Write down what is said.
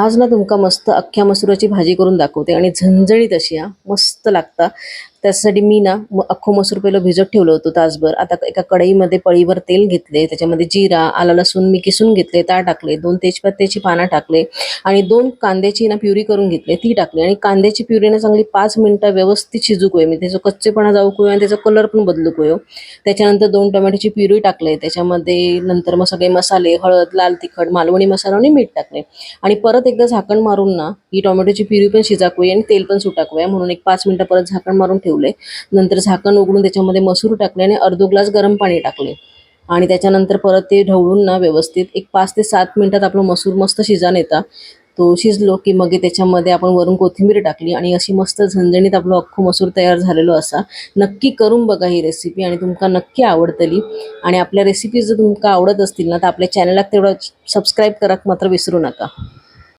आज ना तुमका मस्त अख्ख्या मसुराची भाजी करून दाखवते आणि झणझणीत अशी मस्त लागता। त्यासाठी मी ना अख्खो मसूर पहिलं भिजत ठेवलं होतं तासभर। आता एका कढईमध्ये पळीभर तेल घेतले, त्याच्यामध्ये जिरा, आला लसूण मी किसून घेतले ता टाकले, 2 तेजपत्त्याची पानं टाकले आणि 2 कांद्याची ना प्युरी करून घेतली ती टाकली आणि कांद्याची प्युरी ना चांगली 5 मिनिटं व्यवस्थित शिजूक होय, मी त्याचा कच्चेपणा जाऊ होय आणि त्याचा कलर पण बदलूक होय। त्याच्यानंतर 2 टोमॅटोची प्युरी टाकले, त्याच्यामध्ये नंतर मग सगळे मसाले, हळद, लाल तिखट, मालवणी मसाला आणि मीठ टाकले आणि परत एकदा झाकण मारून ना ही टोमॅटोची प्युरी पण शिजाक आणि तेल पण सुटाक म्हणून एक 5 मिनिटं परत झाकण मारून ठेवले। नंतर झाकण उघडून त्याच्यामध्ये मसूर टाकले आणि अर्धा ग्लास गरम पाणी टाकले आणि त्याच्यानंतर परत ते ढवळून ना व्यवस्थित एक 5 ते 7 मिनिटात आपला मसूर मस्त शिजान येता। तो शिजलो की मग त्याच्यामध्ये आपण वरून कोथिंबीर टाकली आणि अशी मस्त झणझणीत आपलं अख्खो मसूर तयार झालेलो असा। नक्की करून बघा ही रेसिपी आणि तुमका नक्की आवडतली। आणि आपल्या रेसिपी जर तुमका आवडत असतील ना तर आपल्या चॅनलला तेवढं सबस्क्राईब कराक मात्र विसरू नका।